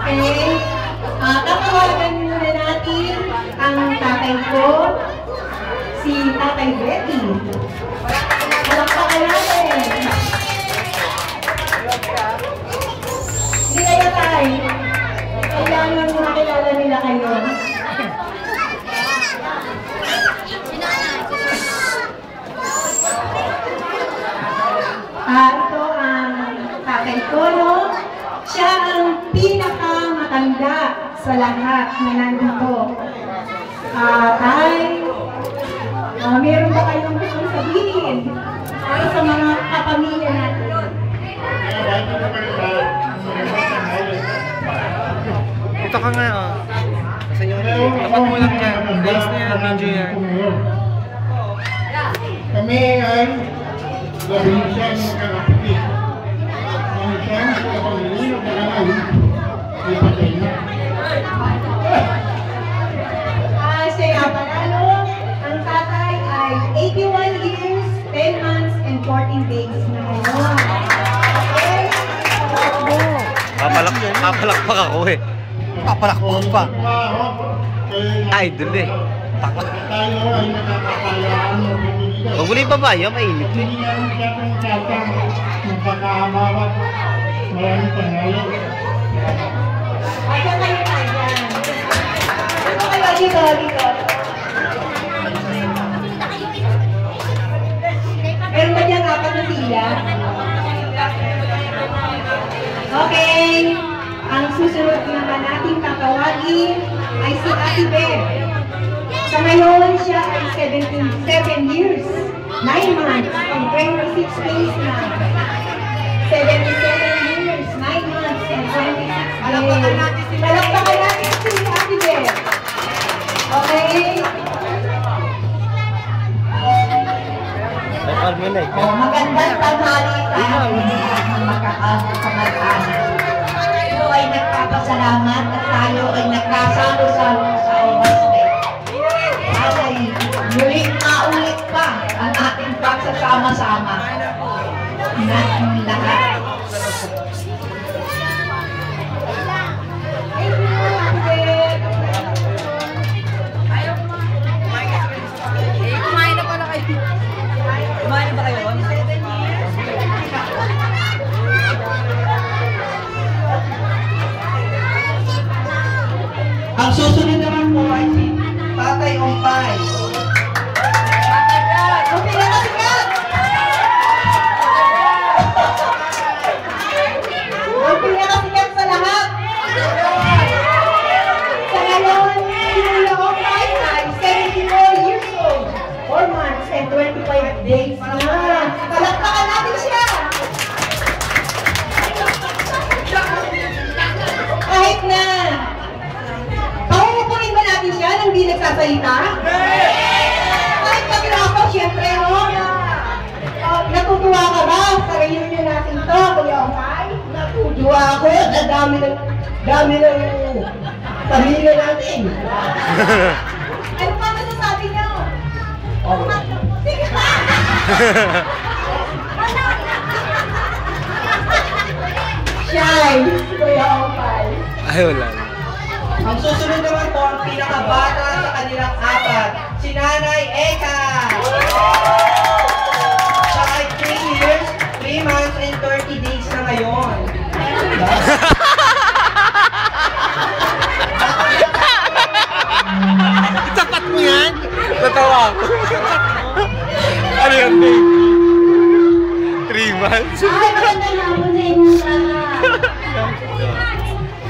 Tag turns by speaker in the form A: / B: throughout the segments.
A: Okay? Tatawagan muna natin ang tatay ko, si Tatay Betty. Palakpakan natin. Hindi kayo tayo. Kailangan makilala nila kayo. Ito ang tatay ko, no? Siya ang pinakamatanda sa lahat na nandito. Tay, meron ba kayong gustong sabihin para sa mga kapamilya natin?
B: Ito ka nga, oh. Kasi yung tapat mo lang dyan. Guys na yan, video yan.
C: Kami ay gawin siya ng kakapit. Ang siya ng kapamilya ng kanal ay patay na.
A: Siya nga pala, no? Ang tatay ay 81 years, 10 months, and 14 days na ngayon. Okay?
B: Papalakpak ako eh. Papalakpak pa. Idol eh.
C: Tayo ay nakakapayaan ng pagbibigas.
B: Huwag mo na yung babae, mainit eh.
C: Hindi naman siya kung tatang magpakahamawat. Maraming panalo.
A: Ayan kayo tayo dyan. Ito kayo dito, dito. Meron ba dyan apat na sila? Okay. Ang susunod naman nating tatawagin ay si Ate Beb. Sa ngayon, siya ay 7 years, 9 months, and 26 days na. 77 years, 9 months, and 26 days. Palakpakan natin si Ate Beb. Okay? Magandang tanghali sa ating magkakasama-anak. Tayo ay nagpapasalamat at tayo ay nagkasalo-salo sa oras na ito. Ay, muling maulit pa ang ating pagsasama-sama natin lahat.
D: Kumain na pala kayo. Kumain na ba kayo?
A: Ang susunod naman po ay si Tatay Ompay. Ang pinakasikat! Ang pinakasikat sa lahat! Sa ngayon, si Kuya Ompay ay 74 years old, 4 months and 25 days na. Palakpakan natin siya! Kahit na pahupunin ba natin siya nang di nagsasalita? Kahit pag-rapo, siyempre, no? Natutuwa ka ba sa reunion natin to, Kuya Ompay? Natutuwa ako. Dami ng pamilya natin. Ano pa nasasabi niyo? Sige pa! Shy, Kuya Ompay.
B: Ay, wala na.
E: Ang susunod naman po ang pinakabata sa kanilang apat, si Nanay Eka. Siya ay 3 years, 3 months, and 30 days na ngayon.
B: Tapat mo yan? Natawa ako. Ano yan, babe? 3 months?
A: Ay, maganda na ako sa inyo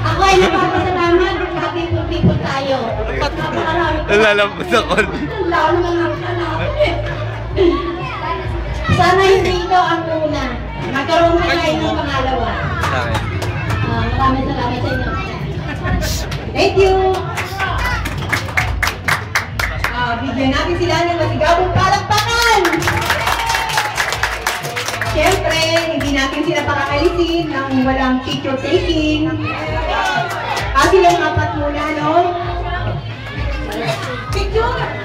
A: Ako ay napapasalamat at people tayo. Napakarami ko.
B: Lalambot ako.
A: Lalo na lang sana hindi ito ang una. Magkaroon na tayo ng pangalawa.
B: Okay.
A: Maraming salamat sa inyo. Thank you! Bigyan natin sila ng masigabong palakpakan! Siyempre, hindi natin sila pakakalisin ng walang picture taking. Silang apat muna, no? Picture!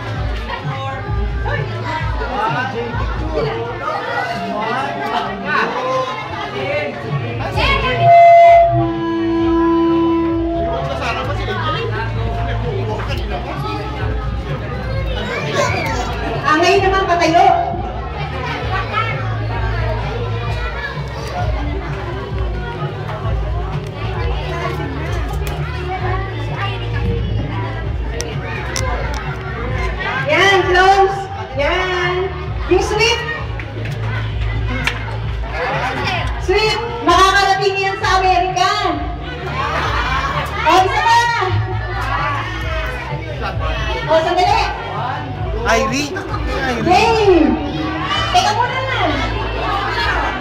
B: Ivy?
A: Game! Teka muna na.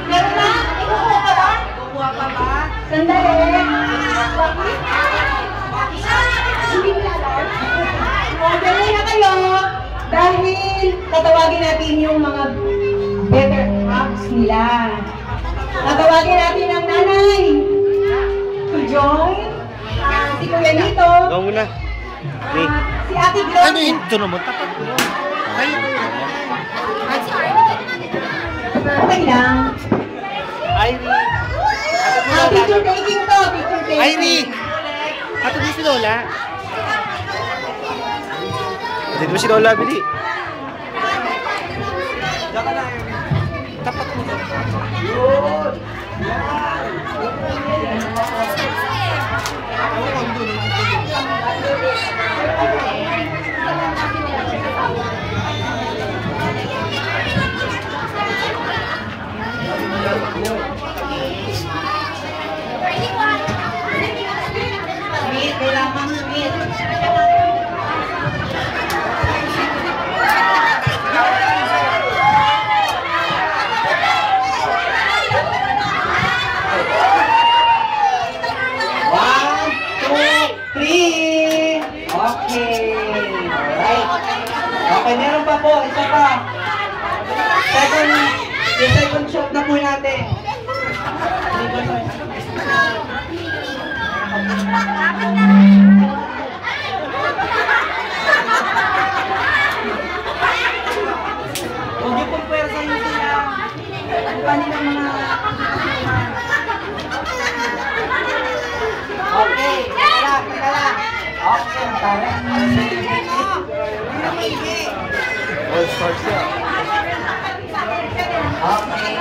A: Meron na? Ikukuha ka ba?
D: Kukuha pa ba?
A: Sandali. Hindi mo alam. Dali na kayo. Dahil tatawagin natin yung mga better halves nila. Tatawagin natin ang nanay. Si Joy. Si Kuya Lito.
B: Ikaw muna.
A: Si Ate Gloria.
B: Ano yun? Ito naman, tapat mo. Ay,
A: Okay lang.
B: Ivy.
A: Picture taking to. Picture taking.
B: Ivy! Ato din si Lola. Dito ba si Lola, Bili? Tapat mo.
A: Sweet, kailangan sweet.
E: One, two, three. Okay. Alright. Okay, meron pa po. Isa pa. Yung second shot na po natin. Huwag niyo pong pwersahin sila. Ang kanilang mga... Okay, teka lang. Okay, tara.
B: All stars yan.
E: Okay.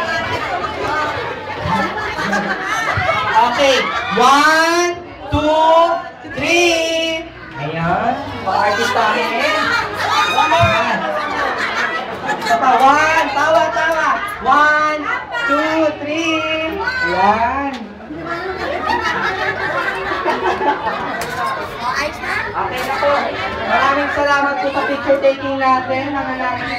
E: Okay, 1, 2, 3. Ayan, pa-artistahin. Ayan. Isa pa, 1, tawa. 1, 2, 3. Ayan. Okay na po. Maraming salamat po sa picture taking natin. Mga namin